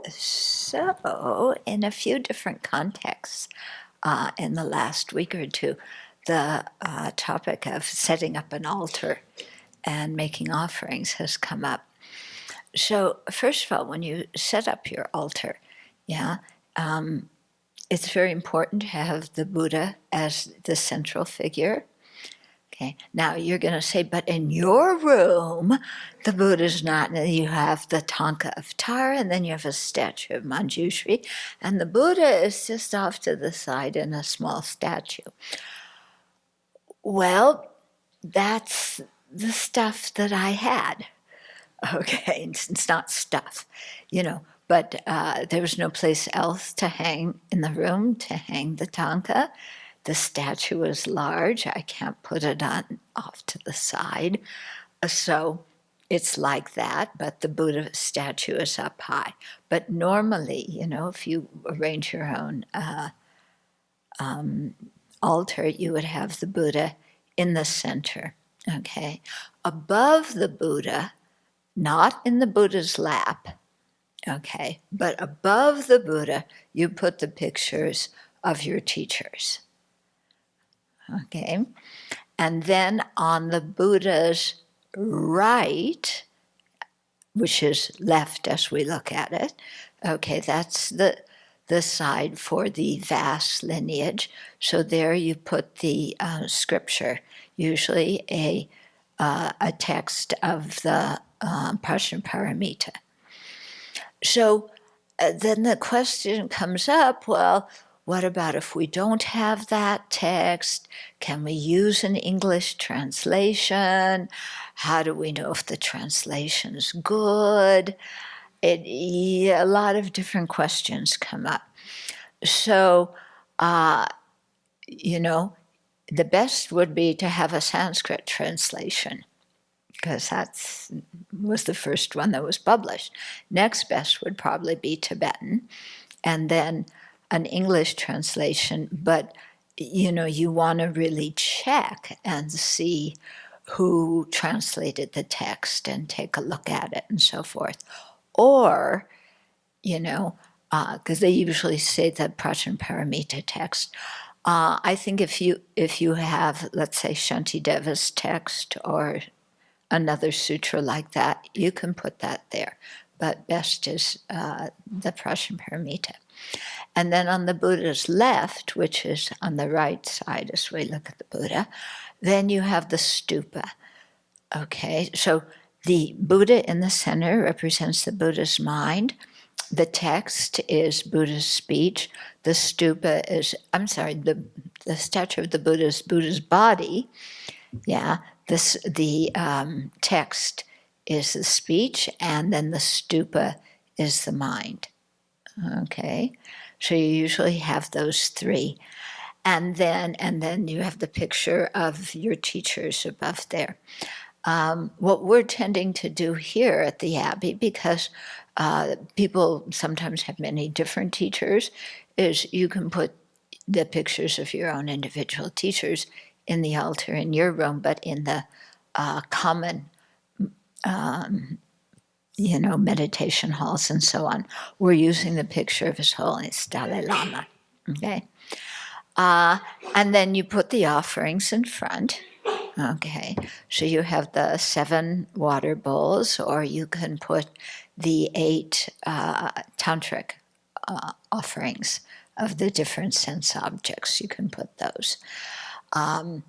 So, in a few different contexts in the last week or two, the topic of setting up an altar and making offerings has come up. So, first of all, when you set up your altar, yeah, it's very important to have the Buddha as the central figure. Okay, now you're going to say, but in your room, the Buddha's not. And you have the Tanka of Tara, and then you have a statue of Manjushri, and the Buddha is just off to the side in a small statue. Well, that's the stuff that I had. Okay, it's not stuff, but there was no place else to hang in the room to hang the Tanka. The statue is large. I can't put it on off to the side. So it's like that, but the Buddha statue is up high. But normally, if you arrange your own altar, you would have the Buddha in the center, okay? Above the Buddha, not in the Buddha's lap, okay, but above the Buddha, you put the pictures of your teachers. Okay, and then on the Buddha's right, which is left as we look at it, okay, that's the side for the vast lineage. So there you put the scripture, usually a text of the Prajnaparamita. So then the question comes up, well, what about if we don't have that text? Can we use an English translation? How do we know if the translation's good? A lot of different questions come up. So, the best would be to have a Sanskrit translation, because that was the first one that was published. Next best would probably be Tibetan, and then an English translation, but you want to really check and see who translated the text and take a look at it and so forth. Or, because they usually say the Prajnaparamita text. I think if you have, let's say, Shantideva's text or another sutra like that, you can put that there. But best is the Prajnaparamita. And then on the Buddha's left, which is on the right side as we look at the Buddha, then you have the stupa. Okay, so the Buddha in the center represents the Buddha's mind. The text is Buddha's speech. The stupa is, the statue of the Buddha is Buddha's body. Yeah, the text is the speech, and then the stupa is the mind. Okay, so you usually have those three. And then you have the picture of your teachers above there. What we're tending to do here at the Abbey, because people sometimes have many different teachers, is you can put the pictures of your own individual teachers in the altar in your room, but in the common meditation halls and so on, we're using the picture of His Holiness Dalai Lama, okay? And then you put the offerings in front, okay? So you have the 7 water bowls, or you can put the 8 tantric offerings of the different sense objects. You can put those. And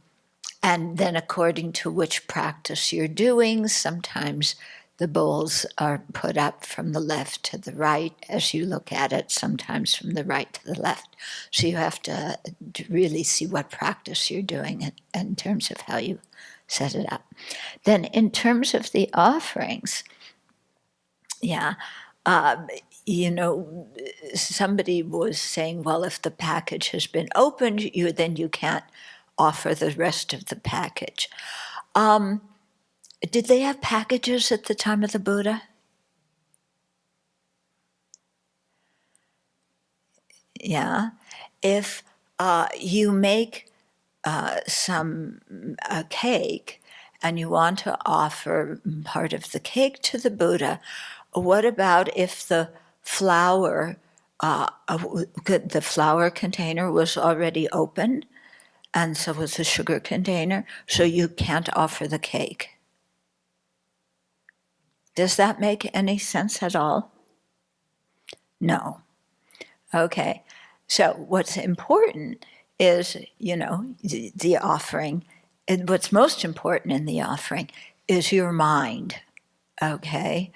then according to which practice you're doing, sometimes the bowls are put up from the left to the right as you look at it, sometimes from the right to the left. So you have to really see what practice you're doing in terms of how you set it up. Then in terms of the offerings, somebody was saying, well, if the package has been opened, then you can't offer the rest of the package. Did they have packages at the time of the Buddha? Yeah. If you make a cake and you want to offer part of the cake to the Buddha, what about if the flour, the flour container was already open, and so was the sugar container, so you can't offer the cake. Does that make any sense at all? No. Okay. So what's important is, the offering. And what's most important in the offering is your mind, okay?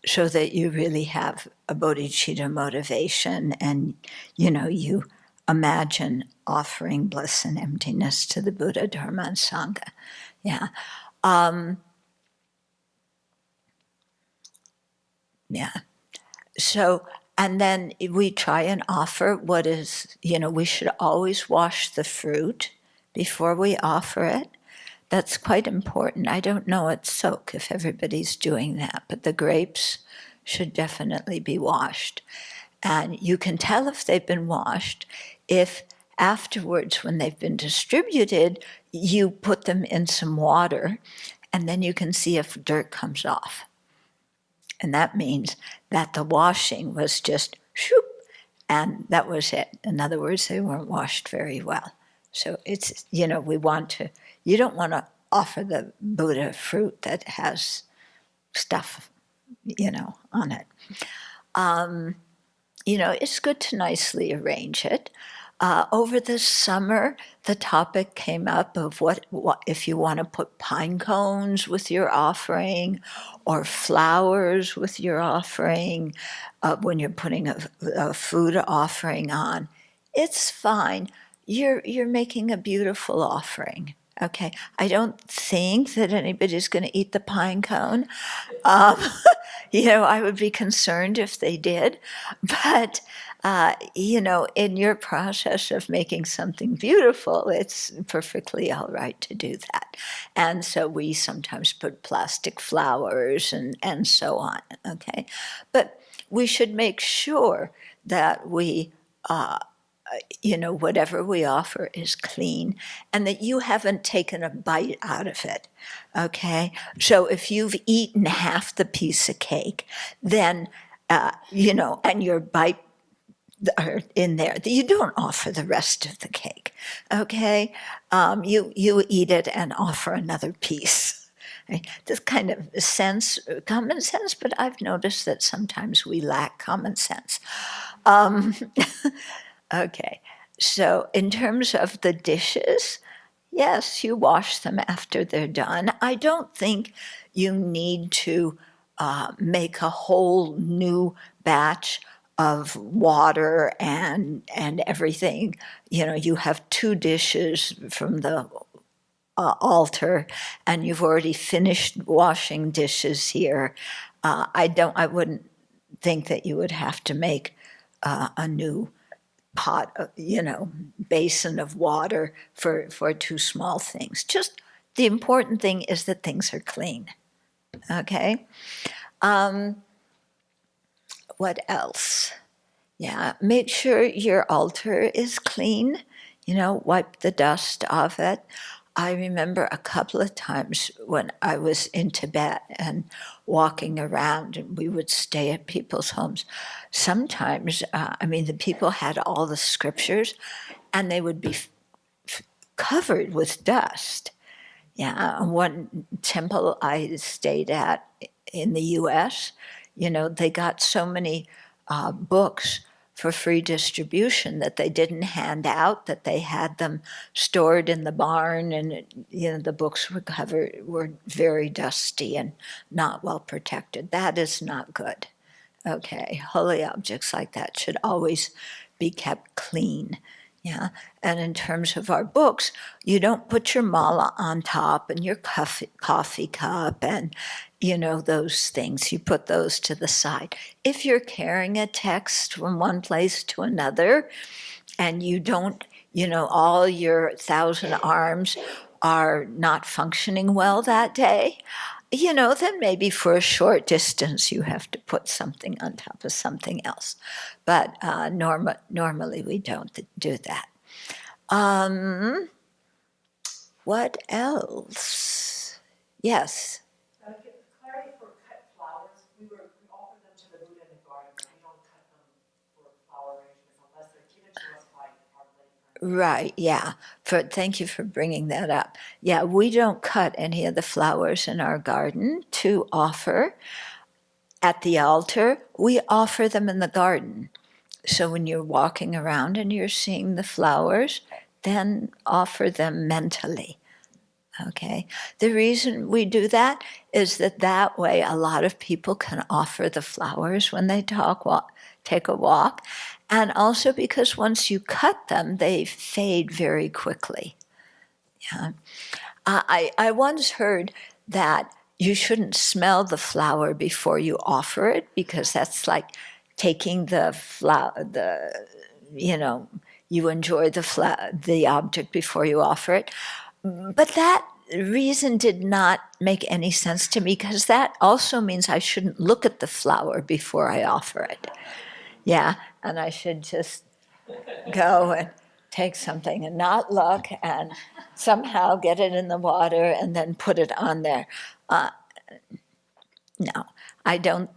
So that you really have a bodhicitta motivation and, you imagine offering bliss and emptiness to the Buddha, Dharma, and Sangha. Yeah. Yeah. So, and then we try and offer what is, we should always wash the fruit before we offer it. That's quite important. I don't know at soak if everybody's doing that, but the grapes should definitely be washed. And you can tell if they've been washed if afterwards, when they've been distributed, you put them in some water, and then you can see if dirt comes off. And that means that the washing was just shoop, and that was it. In other words, they weren't washed very well. So it's, we want to, you don't want to offer the Buddha fruit that has stuff, on it. It's good to nicely arrange it. Over the summer, the topic came up of what if you want to put pine cones with your offering, or flowers with your offering, when you're putting a food offering on. It's fine. You're making a beautiful offering. Okay, I don't think that anybody's going to eat the pine cone. I would be concerned if they did. But, in your process of making something beautiful, it's perfectly all right to do that. And so we sometimes put plastic flowers and so on, okay? But we should make sure that we whatever we offer is clean and that you haven't taken a bite out of it, okay? So if you've eaten half the piece of cake, then, and your bite are in there, you don't offer the rest of the cake, okay? You eat it and offer another piece. Right? This kind of common sense, but I've noticed that sometimes we lack common sense. Okay, so in terms of the dishes, yes, you wash them after they're done. I don't think you need to make a whole new batch of water and everything. You have 2 dishes from the altar, and you've already finished washing dishes here. I wouldn't think that you would have to make a new pot, basin of water for 2 small things. Just the important thing is that things are clean. Okay. What else? Yeah, make sure your altar is clean. Wipe the dust off it. I remember a couple of times when I was in Tibet and walking around, and we would stay at people's homes. Sometimes, the people had all the scriptures, and they would be covered with dust. Yeah, one temple I stayed at in the U.S., they got so many books for free distribution that they didn't hand out, that they had them stored in the barn, and the books were very dusty and not well protected. That is not good. Okay, holy objects like that should always be kept clean. Yeah, and in terms of our books, you don't put your mala on top and your coffee cup and, those things. You put those to the side. If you're carrying a text from one place to another and you don't, all your 1,000 arms are not functioning well that day, then maybe for a short distance you have to put something on top of something else. But normally we don't do that. What else? Yes. Clarity for cut flowers. We offered them to the Buddha in the garden. Right, yeah. Thank you for bringing that up. Yeah, we don't cut any of the flowers in our garden to offer at the altar. We offer them in the garden. So when you're walking around and you're seeing the flowers, then offer them mentally. Okay. The reason we do that is that way a lot of people can offer the flowers when they take a walk. And also because once you cut them, they fade very quickly. Yeah. I once heard that you shouldn't smell the flower before you offer it because that's like taking the flower, you enjoy the object before you offer it. But that reason did not make any sense to me because that also means I shouldn't look at the flower before I offer it. Yeah, and I should just go and take something and not look and somehow get it in the water and then put it on there. No, I don't.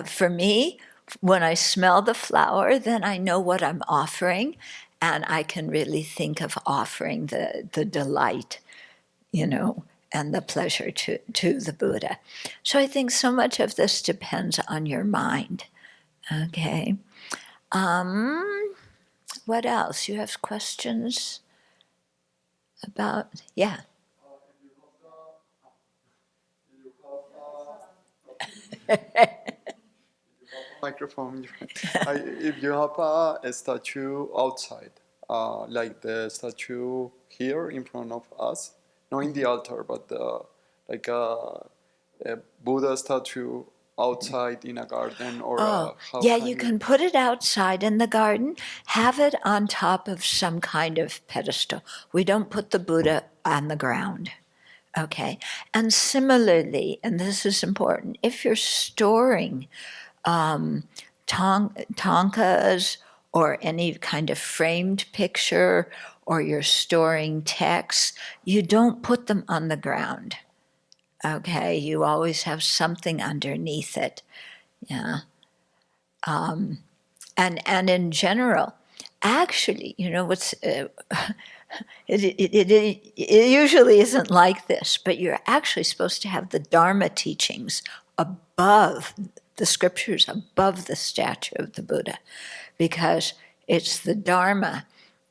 For me, when I smell the flower, then I know what I'm offering, and I can really think of offering the delight, and the pleasure to the Buddha. So I think so much of this depends on your mind. Okay. What else? You have questions about? Yeah. Microphone. If you have a statue outside, like the statue here in front of us, not in the altar, but like a Buddha statue outside in a garden, or how Yeah, can you can put it outside in the garden, have it on top of some kind of pedestal. We don't put the Buddha on the ground. Okay. And similarly, and this is important, if you're storing tonkas or any kind of framed picture, or you're storing text, you don't put them on the ground. Okay, you always have something underneath it. Yeah. And in general, actually, what's it usually isn't like this, but you're actually supposed to have the Dharma teachings above the scriptures, above the statue of the Buddha, because it's the Dharma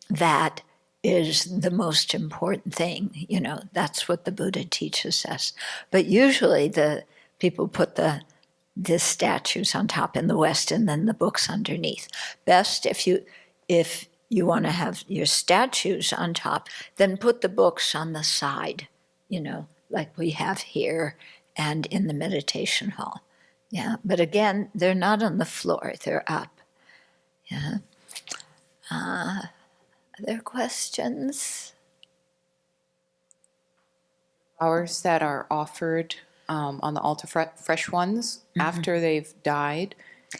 that is the most important thing. That's what the Buddha teaches us. But usually the people put the statues on top in the West and then the books underneath. Best if you want to have your statues on top, then put the books on the side, like we have here and in the meditation hall. Yeah, but again, they're not on the floor, they're up. Yeah. Other questions? Flowers that are offered on the altar, fresh ones, after they've died,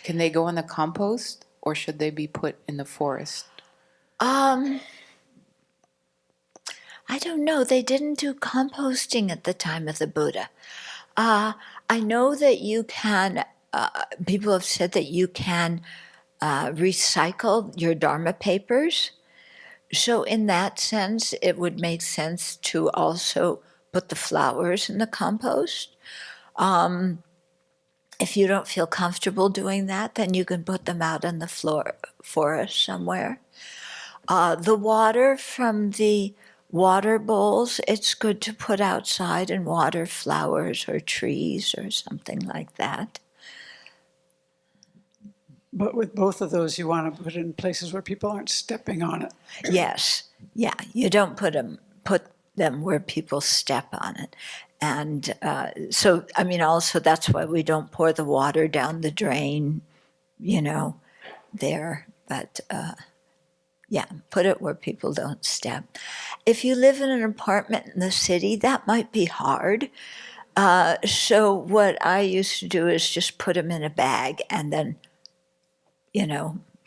can they go in the compost or should they be put in the forest? I don't know. They didn't do composting at the time of the Buddha. I know that you can, people have said that you can recycle your Dharma papers. So, in that sense, it would make sense to also put the flowers in the compost. If you don't feel comfortable doing that, then you can put them out in the forest somewhere. The water from the water bowls, it's good to put outside and water flowers or trees or something like that. But with both of those, you want to put it in places where people aren't stepping on it. Yes, yeah, you don't put them where people step on it. And so, also that's why we don't pour the water down the drain, there. But yeah, put it where people don't step. If you live in an apartment in the city, that might be hard. So what I used to do is just put them in a bag and then,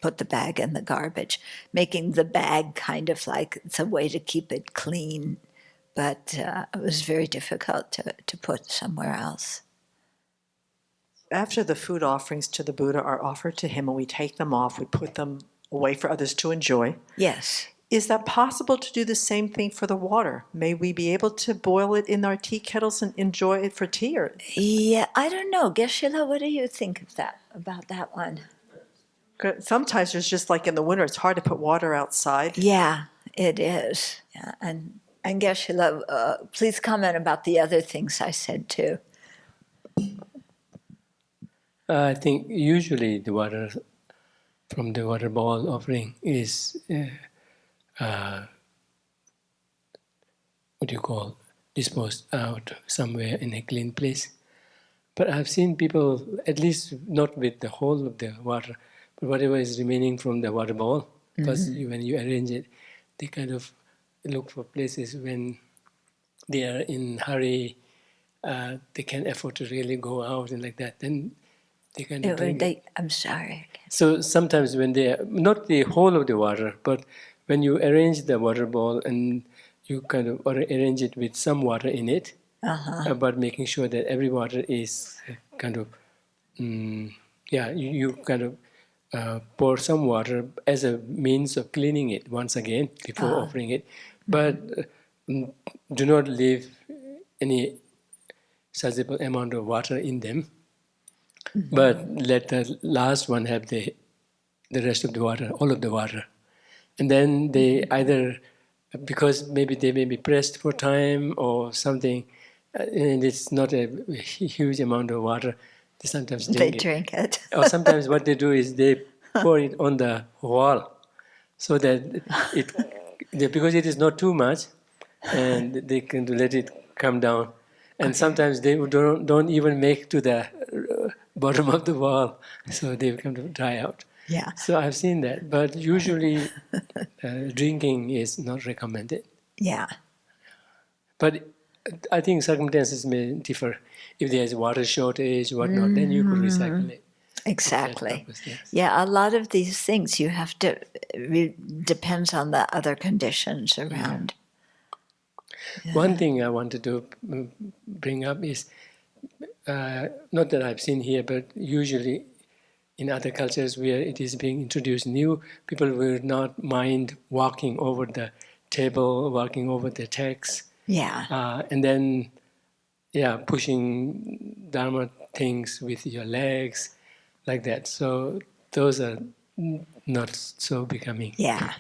put the bag in the garbage, making the bag kind of like it's a way to keep it clean. But it was very difficult to put somewhere else. After the food offerings to the Buddha are offered to him and we take them off, we put them away for others to enjoy. Yes. Is that possible to do the same thing for the water? May we be able to boil it in our tea kettles and enjoy it for tea? Or Yeah, I don't know. Geshe-la, what do you think of that, about that one? sometimes there's just like in the winter, it's hard to put water outside. Yeah, it is. Yeah, and Geshe-la, please comment about the other things I said too. I think usually the water from the water bowl offering is what do you call, disposed out somewhere in a clean place. But I've seen people, at least not with the whole of the water, but whatever is remaining from the water bowl, because when you arrange it, they kind of look for places when they are in hurry, they can't afford to really go out and like that. Then they kind of bring it. I'm sorry. So sometimes when they, not the whole of the water, but when you arrange the water bowl and you kind of arrange it with some water in it, but making sure that every water is kind of, you kind of pour some water as a means of cleaning it once again before offering it, but do not leave any sizable amount of water in them, but let the last one have the rest of the water, all of the water. And then they either, because maybe they may be pressed for time or something, and it's not a huge amount of water, they sometimes Drink it. Or sometimes what they do is they pour it on the wall so that because it is not too much, and they can let it come down. And sometimes they don't even make to the bottom of the wall, so they kind of dry out. Yeah. So I've seen that, but usually drinking is not recommended. Yeah. But I think circumstances may differ. If there's water shortage, whatnot, then you could recycle it. Exactly. Purpose, yes. Yeah, a lot of these things you have to, depends on the other conditions around. Yeah. One thing I wanted to bring up is, not that I've seen here, but usually in other cultures where it is being introduced new, people will not mind walking over the table, walking over the text. Yeah. And then, pushing Dharma things with your legs, like that. So those are not so becoming. Yeah.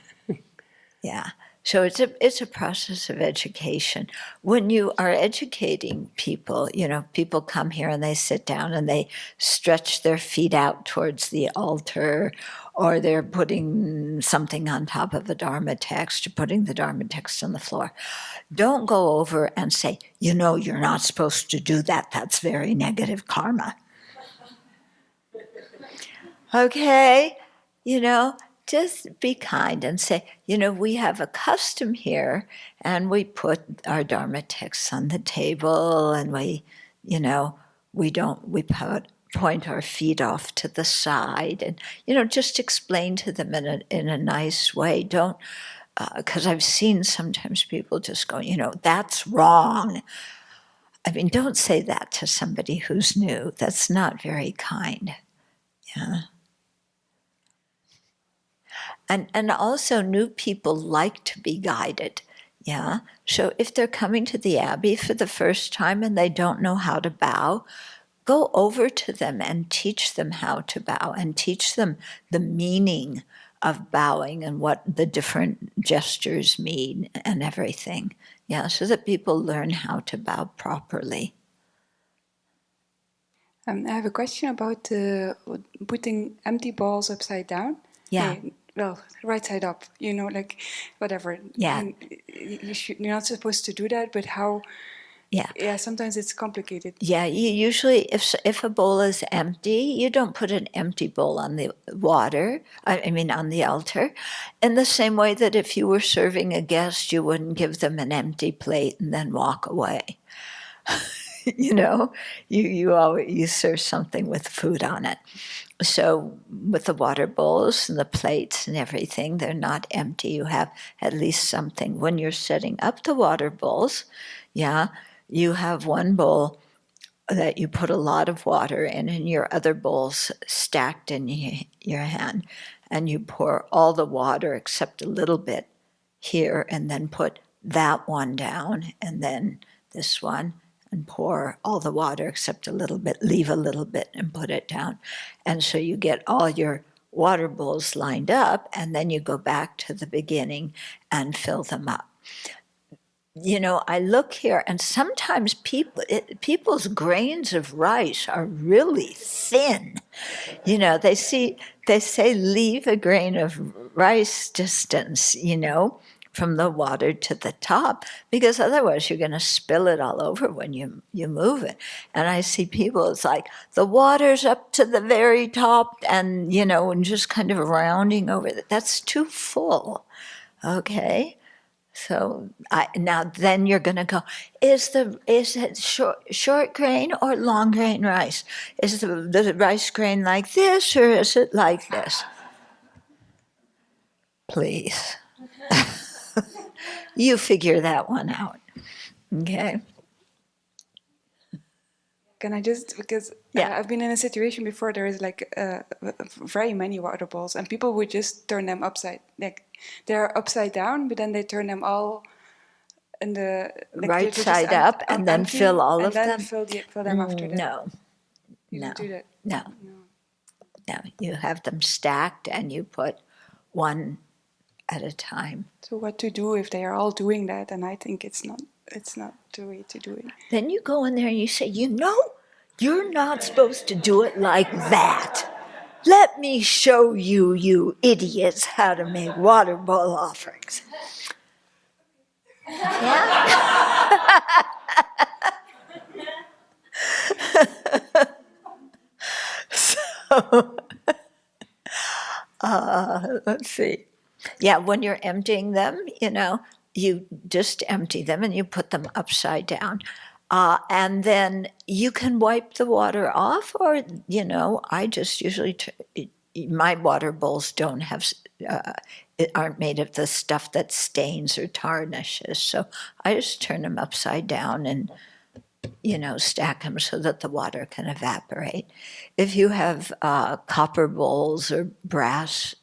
Yeah. So it's a process of education. When you are educating people, people come here and they sit down and they stretch their feet out towards the altar, or they're putting something on top of a Dharma text, or putting the Dharma text on the floor. Don't go over and say, you're not supposed to do that. That's very negative karma. Okay? Just be kind and say, we have a custom here, and we put our Dharma texts on the table, and we point our feet off to the side, and just explain to them in a nice way. Don't, because I've seen sometimes people just go, that's wrong. I mean, don't say that to somebody who's new. That's not very kind. Yeah. And also new people like to be guided, yeah? So if they're coming to the Abbey for the first time and they don't know how to bow, go over to them and teach them how to bow, and teach them the meaning of bowing and what the different gestures mean and everything, yeah? So that people learn how to bow properly. I have a question about putting empty balls upside down. Yeah. Well, right side up, like whatever. Yeah. And you're not supposed to do that, but how? Yeah. Yeah, sometimes it's complicated. Yeah, you usually, if a bowl is empty, you don't put an empty bowl on the on the altar. In the same way that if you were serving a guest, you wouldn't give them an empty plate and then walk away. You serve something with food on it. So with the water bowls and the plates and everything, they're not empty. You have at least something. When you're setting up the water bowls, you have one bowl that you put a lot of water in, and your other bowls stacked in your hand, and you pour all the water except a little bit here and then put that one down and then this one and pour all the water except a little bit, leave a little bit and put it down. And so you get all your water bowls lined up and then you go back to the beginning and fill them up. You know, I look here and sometimes people's grains of rice are really thin. You know, they say leave a grain of rice distance, you know, from the water to the top, because otherwise you're going to spill it all over when you move it. And I see people, it's like the water's up to the very top and, you know, and just kind of rounding over it. That's too full, okay? So now then you're going to go, is it short grain or long grain rice? Is the rice grain like this or is it like this? Please. You figure that one out, okay? Can I just, because Yeah. I've been in a situation before, there is like very many water bowls and people would just turn them they're upside down, but then they turn them all in the Right side up and then fill all of them? Fill them after that. No, You don't do that. no. You have them stacked and you put one at a time. So what to do if they are all doing that? And I think it's not the way to do it. Then you go in there and you say, you know, you're not supposed to do it like that. Let me show you, you idiots, how to make water bowl offerings. Yeah? So, let's see. Yeah, when you're emptying them, you know, you just empty them and you put them upside down. And then you can wipe the water off, or, you know, I just usually, my water bowls don't have, aren't made of the stuff that stains or tarnishes. So I just turn them upside down and, you know, stack them so that the water can evaporate. If you have copper bowls or brass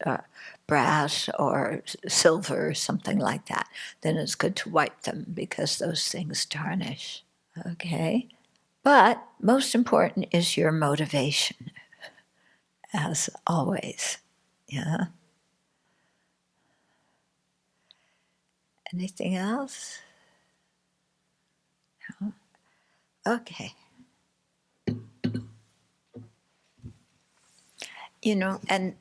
or silver or something like that, then it's good to wipe them because those things tarnish. Okay? But most important is your motivation, as always. Yeah? Anything else? No? Okay. You know, and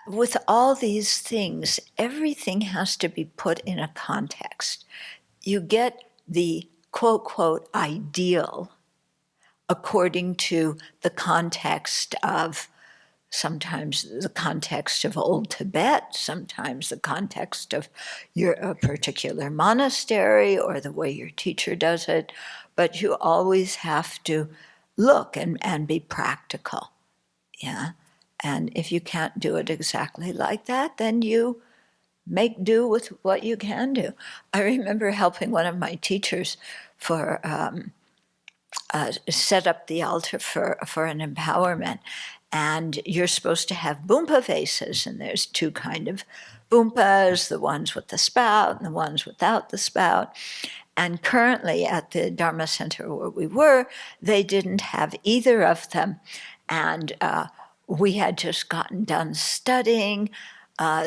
with all these things, everything has to be put in a context. You get the quote, quote, ideal according to the context of, sometimes the context of old Tibet, sometimes the context of a particular monastery or the way your teacher does it, but you always have to look and be practical, yeah? And if you can't do it exactly like that, then you make do with what you can do. I remember helping one of my teachers for set up the altar for an empowerment. And you're supposed to have bumpa vases, and there's two kind of bumpas, the ones with the spout and the ones without the spout. And currently at the Dharma Center where we were, they didn't have either of them. And we had just gotten done studying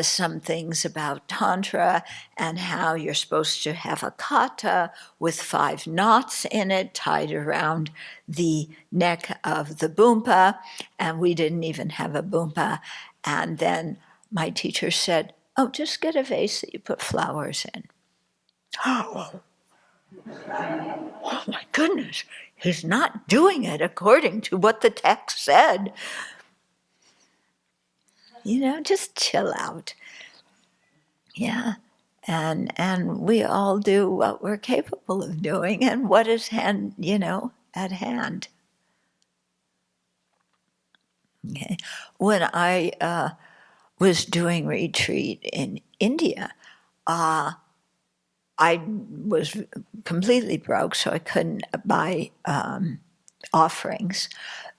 some things about Tantra and how you're supposed to have a kata with 5 knots in it tied around the neck of the bumpa, and we didn't even have a bumpa. And then my teacher said, oh, just get a vase that you put flowers in. Oh my goodness, he's not doing it according to what the text said. You know, just chill out. Yeah. And we all do what we're capable of doing and what is at hand. Okay. When I was doing retreat in India, I was completely broke, so I couldn't buy offerings.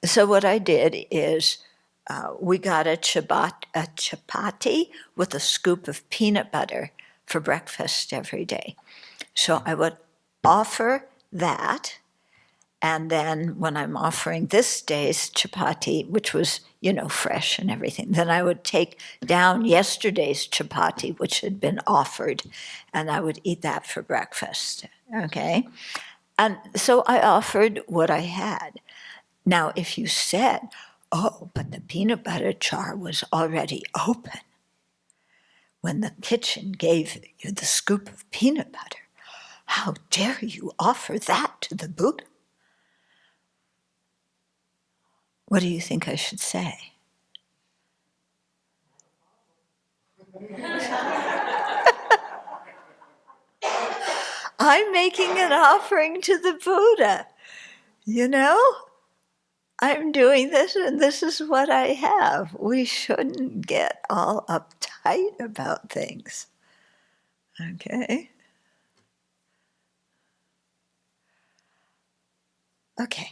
So what I did is we got a chapati with a scoop of peanut butter for breakfast every day. So I would offer that, and then when I'm offering this day's chapati, which was, fresh and everything, then I would take down yesterday's chapati, which had been offered, and I would eat that for breakfast, okay? And so I offered what I had. Now, if you said, oh, but the peanut butter jar was already open when the kitchen gave you the scoop of peanut butter, how dare you offer that to the Buddha? What do you think I should say? I'm making an offering to the Buddha, I'm doing this and this is what I have. We shouldn't get all uptight about things. Okay? Okay.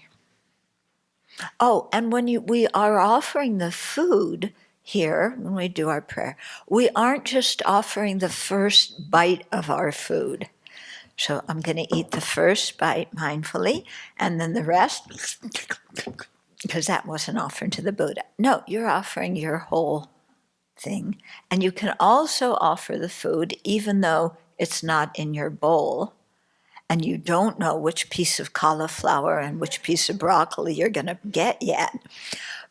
Oh, and when we are offering the food here, when we do our prayer, we aren't just offering the first bite of our food. So I'm going to eat the first bite mindfully, and then the rest, because that wasn't offered to the Buddha. No, you're offering your whole thing. And you can also offer the food even though it's not in your bowl, and you don't know which piece of cauliflower and which piece of broccoli you're going to get yet.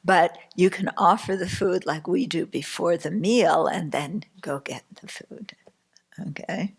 But you can offer the food like we do before the meal and then go get the food. Okay?